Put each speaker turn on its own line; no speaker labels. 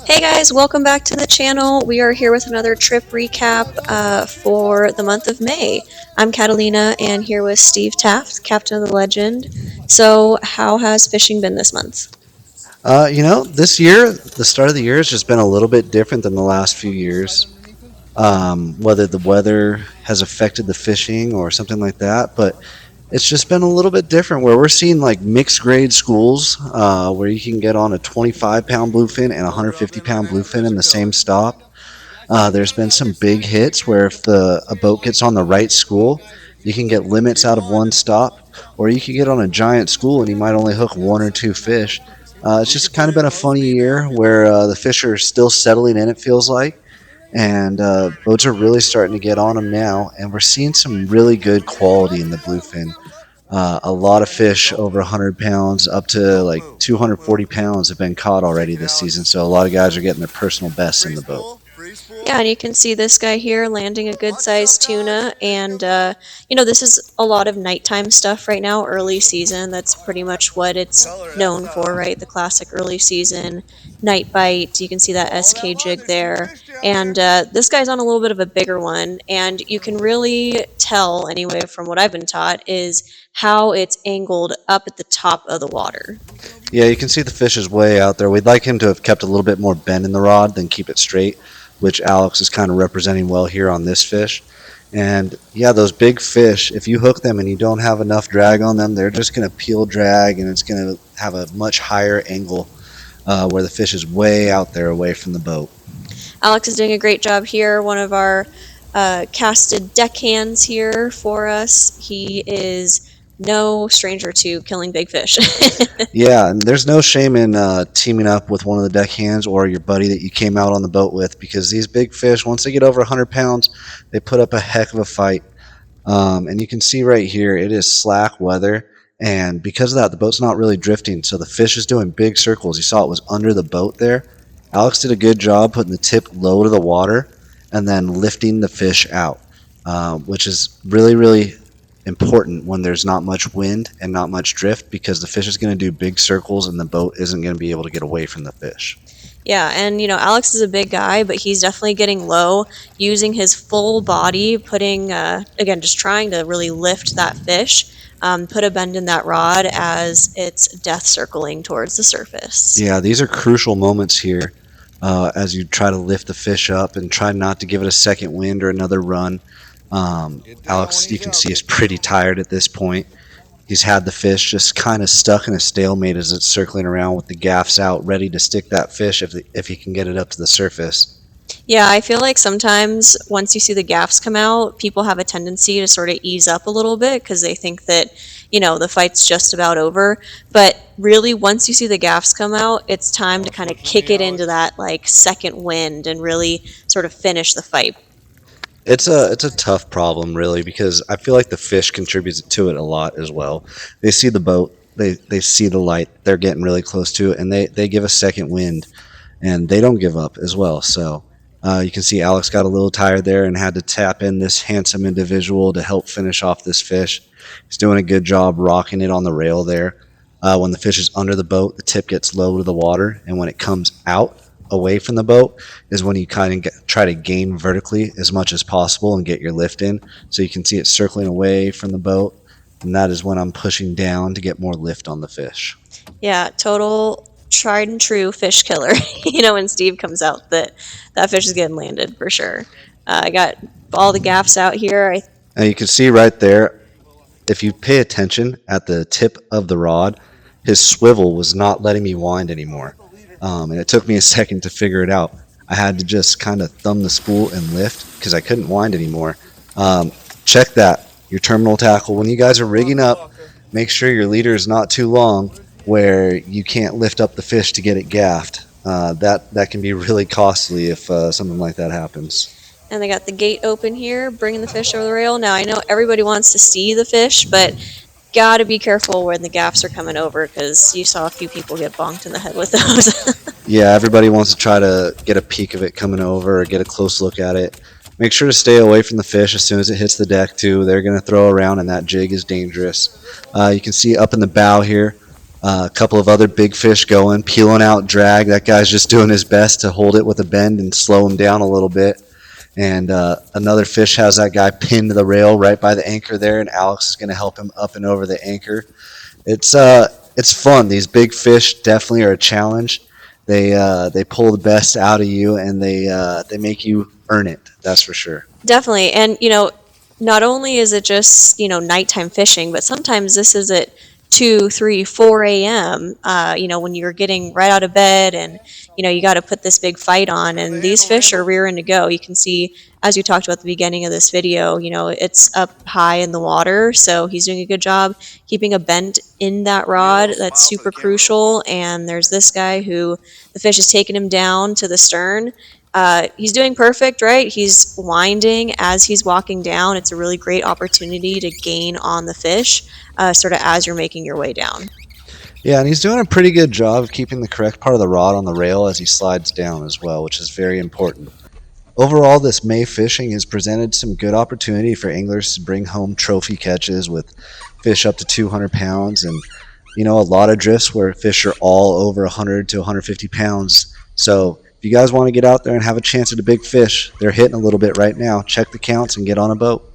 Hey guys, welcome back to the channel. We are here with another trip recap for the month of May. I'm Catalina and here with Steve Taft, captain of the Legend. So, how has fishing been this month?
This year, the start of the year has just been a little bit different than the last few years. Whether the weather has affected the fishing or something like that, but it's just been a little bit different where we're seeing like mixed grade schools where you can get on a 25-pound bluefin and a 150-pound bluefin in the same stop. There's been some big hits where if a boat gets on the right school, you can get limits out of one stop, or you can get on a giant school and you might only hook one or two fish. It's just kind of been a funny year where the fish are still settling in, it feels like, and boats are really starting to get on them now, and we're seeing some really good quality in the bluefin. A lot of fish over 100 pounds, up to like 240 pounds, have been caught already this season, so a lot of guys are getting their personal bests in the boat.
Yeah, and you can see this guy here landing a good sized tuna. And, this is a lot of nighttime stuff right now, early season. That's pretty much what it's known for, right? The classic early season night bite. You can see that SK jig there. And this guy's on a little bit of a bigger one. And you can really tell, anyway, from what I've been taught, is how it's angled up at the top of the water.
Yeah, you can see the fish is way out there. We'd like him to have kept a little bit more bend in the rod than keep it straight, which Alex is kind of representing well here on this fish. And yeah, those big fish, if you hook them and you don't have enough drag on them, they're just going to peel drag and it's going to have a much higher angle where the fish is way out there away from the boat.
Alex is doing a great job here. One of our casted deckhands here for us. He is no stranger to killing big fish.
Yeah, and there's no shame in teaming up with one of the deckhands or your buddy that you came out on the boat with, because these big fish, once they get over 100 pounds, they put up a heck of a fight. And you can see right here, it is slack weather. And because of that, the boat's not really drifting. So the fish is doing big circles. You saw it was under the boat there. Alex did a good job putting the tip low to the water and then lifting the fish out, which is really, really important when there's not much wind and not much drift, because the fish is going to do big circles and the boat isn't going to be able to get away from the fish.
Yeah, and Alex is a big guy, but he's definitely getting low, using his full body, putting, again, just trying to really lift that fish, put a bend in that rod as it's death circling towards the surface.
Yeah, these are crucial moments here as you try to lift the fish up and try not to give it a second wind or another run. Alex, you can see, is pretty tired at this point. He's had the fish just kind of stuck in a stalemate as it's circling around with the gaffs out, ready to stick that fish if he can get it up to the surface.
Yeah, I feel like sometimes once you see the gaffs come out, people have a tendency to sort of ease up a little bit because they think that, the fight's just about over. But really, once you see the gaffs come out, it's time to kind of kick it into that like second wind and really sort of finish the fight.
It's a tough problem, really, because I feel like the fish contributes to it a lot as well. They see the boat, they see the light, they're getting really close to it, and they give a second wind, and they don't give up as well. So you can see Alex got a little tired there and had to tap in this handsome individual to help finish off this fish. He's doing a good job rocking it on the rail there. When the fish is under the boat, the tip gets low to the water, and when it comes out away from the boat is when you kind of try to gain vertically as much as possible and get your lift in. So you can see it circling away from the boat, and that is when I'm pushing down to get more lift on the fish.
Yeah, total tried and true fish killer. When Steve comes out, that fish is getting landed for sure. I got all the gaffs out here.
And you can see right there, if you pay attention at the tip of the rod, his swivel was not letting me wind anymore. And it took me a second to figure it out. I had to just kind of thumb the spool and lift because I couldn't wind anymore. Check that, your terminal tackle. When you guys are rigging up, make sure your leader is not too long where you can't lift up the fish to get it gaffed. That can be really costly if something like that happens.
And they got the gate open here, bringing the fish over the rail. Now, I know everybody wants to see the fish, but gotta be careful when the gaffs are coming over because you saw a few people get bonked in the head with those.
Yeah, everybody wants to try to get a peek of it coming over or get a close look at it. Make sure to stay away from the fish as soon as it hits the deck, too. They're going to throw around, and that jig is dangerous. You can see up in the bow here, A couple of other big fish going, peeling out drag. That guy's just doing his best to hold it with a bend and slow him down a little bit. And another fish has that guy pinned to the rail right by the anchor there, and Alex is going to help him up and over the anchor. It's fun. These big fish definitely are a challenge. They pull the best out of you, and they make you earn it. That's for sure.
Definitely. And, not only is it just, nighttime fishing, but sometimes this is at 2, 3, 4 a.m., when you're getting right out of bed and, you got to put this big fight on. And these fish are rearing to go. You can see, as you talked about at the beginning of this video, it's up high in the water. So he's doing a good job keeping a bend in that rod. That's super crucial. And there's this guy who the fish is taking him down to the stern. He's doing perfect, right? He's winding as he's walking down. It's a really great opportunity to gain on the fish, sort of as you're making your way down.
Yeah, and he's doing a pretty good job of keeping the correct part of the rod on the rail as he slides down as well, which is very important. Overall, this May fishing has presented some good opportunity for anglers to bring home trophy catches with fish up to 200 pounds, and a lot of drifts where fish are all over 100 to 150 pounds. So if you guys want to get out there and have a chance at a big fish, they're hitting a little bit right now. Check the counts and get on a boat.